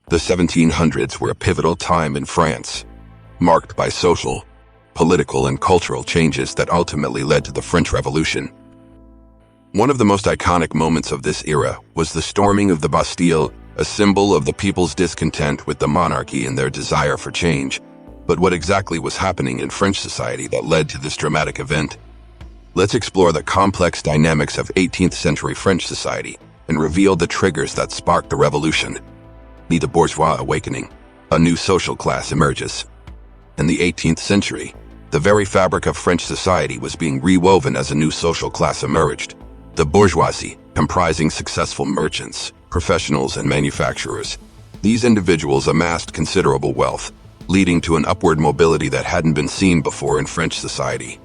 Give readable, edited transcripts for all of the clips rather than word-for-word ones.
The 1700s were a pivotal time in France, marked by social, political, and cultural changes that ultimately led to the French Revolution. One of the most iconic moments of this era was the storming of the Bastille, a symbol of the people's discontent with the monarchy and their desire for change. But what exactly was happening in French society that led to this dramatic event? Let's explore the complex dynamics of 18th century French society and reveal the triggers that sparked the revolution. The bourgeois awakening, a new social class emerges. In the 18th century, the very fabric of French society was being rewoven as a new social class emerged. The bourgeoisie, comprising successful merchants, professionals, and manufacturers. These individuals amassed considerable wealth, leading to an upward mobility that hadn't been seen before in French society.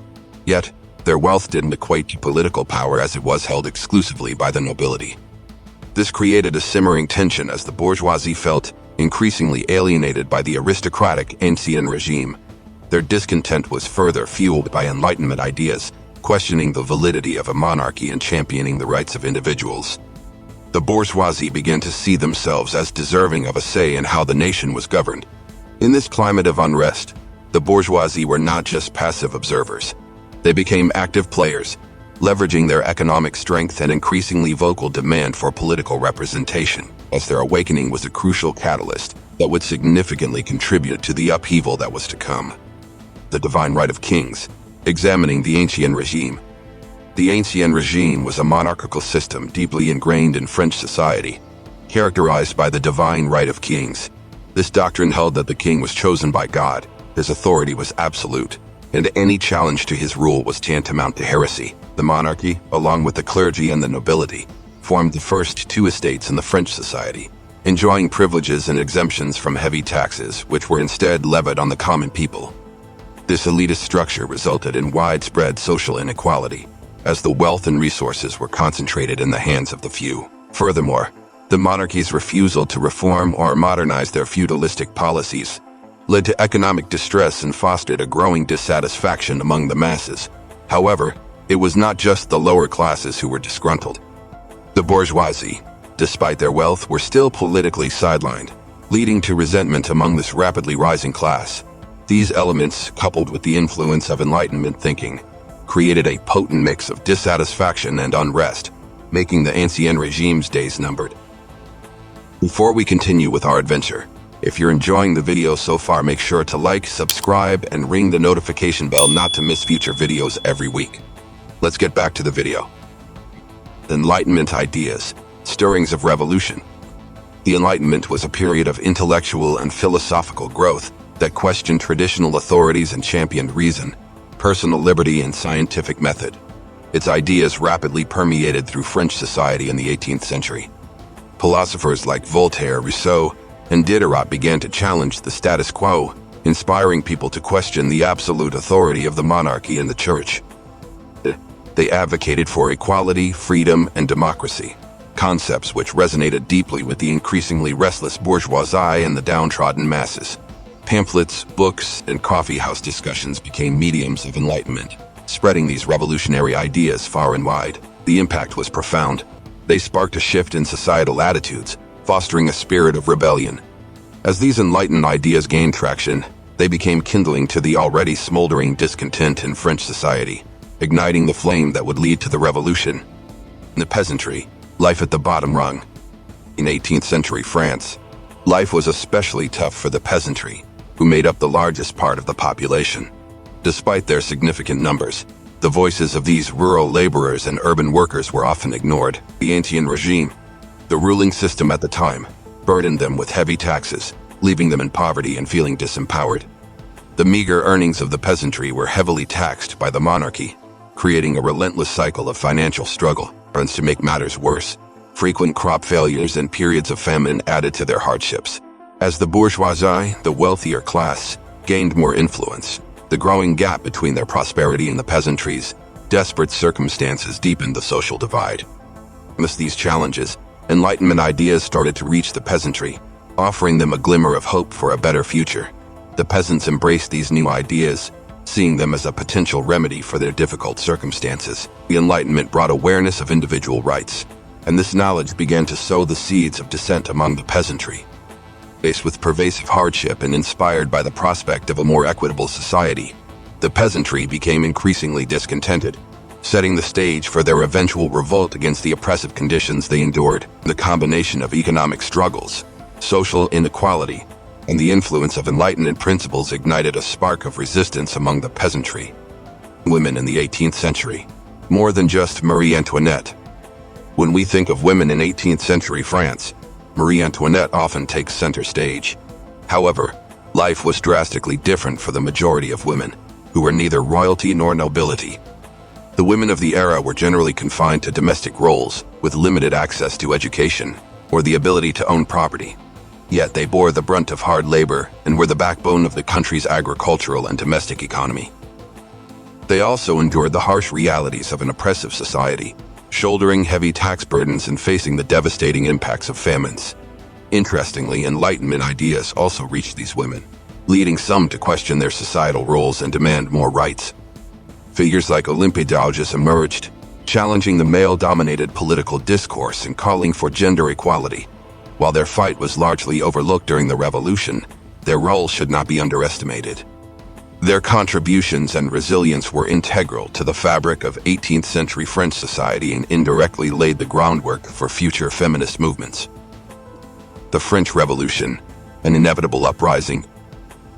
Yet, their wealth didn't equate to political power as it was held exclusively by the nobility. This created a simmering tension as the bourgeoisie felt increasingly alienated by the aristocratic Ancien Régime. Their discontent was further fueled by Enlightenment ideas, questioning the validity of a monarchy and championing the rights of individuals. The bourgeoisie began to see themselves as deserving of a say in how the nation was governed. In this climate of unrest, the bourgeoisie were not just passive observers. They became active players, leveraging their economic strength and increasingly vocal demand for political representation, as their awakening was a crucial catalyst that would significantly contribute to the upheaval that was to come. The divine right of kings. Examining the Ancien Régime. The Ancien Régime was a monarchical system deeply ingrained in French society, characterized by the divine right of kings. This doctrine held that the king was chosen by God, his authority was absolute, and any challenge to his rule was tantamount to heresy. The monarchy, along with the clergy and the nobility, formed the first two estates in the French society, enjoying privileges and exemptions from heavy taxes, which were instead levied on the common people. This elitist structure resulted in widespread social inequality, as the wealth and resources were concentrated in the hands of the few. Furthermore, the monarchy's refusal to reform or modernize their feudalistic policies led to economic distress and fostered a growing dissatisfaction among the masses. However, it was not just the lower classes who were disgruntled. The bourgeoisie, despite their wealth, were still politically sidelined, leading to resentment among this rapidly rising class. These elements, coupled with the influence of Enlightenment thinking, created a potent mix of dissatisfaction and unrest, making the Ancien Régime's days numbered. Before we continue with our adventure, if you're enjoying the video so far, make sure to like, subscribe, and ring the notification bell not to miss future videos every week. Let's get back to the video. Enlightenment ideas, stirrings of revolution. The Enlightenment was a period of intellectual and philosophical growth that questioned traditional authorities and championed reason, personal liberty, and scientific method. Its ideas rapidly permeated through French society in the 18th century. Philosophers like Voltaire, Rousseau, and Diderot began to challenge the status quo, inspiring people to question the absolute authority of the monarchy and the church. They advocated for equality, freedom, and democracy, concepts which resonated deeply with the increasingly restless bourgeoisie and the downtrodden masses. Pamphlets, books, and coffeehouse discussions became mediums of enlightenment, spreading these revolutionary ideas far and wide. The impact was profound. They sparked a shift in societal attitudes, fostering a spirit of rebellion. As these enlightened ideas gained traction, they became kindling to the already smoldering discontent in French society, igniting the flame that would lead to the revolution. The peasantry, life at the bottom rung. In 18th century France, life was especially tough for the peasantry, who made up the largest part of the population. Despite their significant numbers, the voices of these rural laborers and urban workers were often ignored. The Ancien Régime, the ruling system at the time, burdened them with heavy taxes, leaving them in poverty and feeling disempowered. The meager earnings of the peasantry were heavily taxed by the monarchy, creating a relentless cycle of financial struggle. And to make matters worse, frequent crop failures and periods of famine added to their hardships. As the bourgeoisie, the wealthier class, gained more influence, the growing gap between their prosperity and the peasantry's desperate circumstances deepened the social divide. Amidst these challenges, Enlightenment ideas started to reach the peasantry, offering them a glimmer of hope for a better future. The peasants embraced these new ideas, seeing them as a potential remedy for their difficult circumstances. The Enlightenment brought awareness of individual rights, and this knowledge began to sow the seeds of dissent among the peasantry. Faced with pervasive hardship and inspired by the prospect of a more equitable society, the peasantry became increasingly discontented, setting the stage for their eventual revolt against the oppressive conditions they endured. The combination of economic struggles, social inequality, and the influence of Enlightenment principles ignited a spark of resistance among the peasantry. Women in the 18th century. More than just Marie Antoinette. When we think of women in 18th century France, Marie Antoinette often takes center stage. However, life was drastically different for the majority of women, who were neither royalty nor nobility. The women of the era were generally confined to domestic roles, with limited access to education or the ability to own property. Yet they bore the brunt of hard labor and were the backbone of the country's agricultural and domestic economy. They also endured the harsh realities of an oppressive society, shouldering heavy tax burdens and facing the devastating impacts of famines. Interestingly, Enlightenment ideas also reached these women, leading some to question their societal roles and demand more rights. Figures like Olympe d'Auges emerged, challenging the male-dominated political discourse and calling for gender equality. While their fight was largely overlooked during the Revolution, their role should not be underestimated. Their contributions and resilience were integral to the fabric of 18th century French society and indirectly laid the groundwork for future feminist movements. The French Revolution, an inevitable uprising.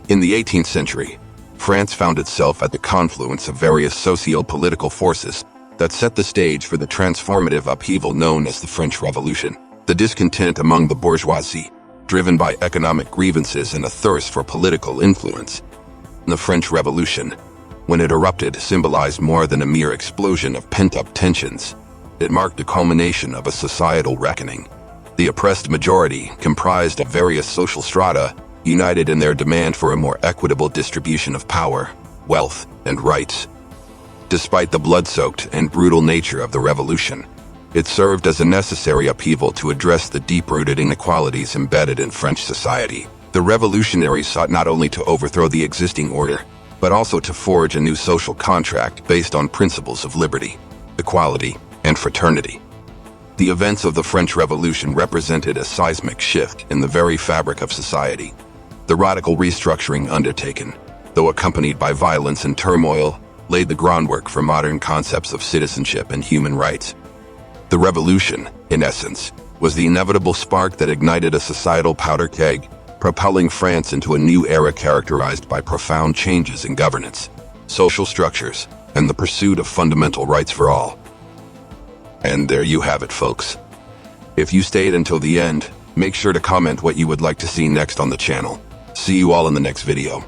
In the 18th century, France found itself at the confluence of various socio-political forces that set the stage for the transformative upheaval known as the French Revolution. The discontent among the bourgeoisie, driven by economic grievances and a thirst for political influence. The French Revolution, when it erupted, symbolized more than a mere explosion of pent-up tensions. It marked the culmination of a societal reckoning. The oppressed majority, comprised of various social strata, united in their demand for a more equitable distribution of power, wealth, and rights. Despite the blood-soaked and brutal nature of the revolution, it served as a necessary upheaval to address the deep-rooted inequalities embedded in French society. The revolutionaries sought not only to overthrow the existing order, but also to forge a new social contract based on principles of liberty, equality, and fraternity. The events of the French Revolution represented a seismic shift in the very fabric of society. The radical restructuring undertaken, though accompanied by violence and turmoil, laid the groundwork for modern concepts of citizenship and human rights. The revolution, in essence, was the inevitable spark that ignited a societal powder keg, propelling France into a new era characterized by profound changes in governance, social structures, and the pursuit of fundamental rights for all. And there you have it, folks. If you stayed until the end, make sure to comment what you would like to see next on the channel. See you all in the next video.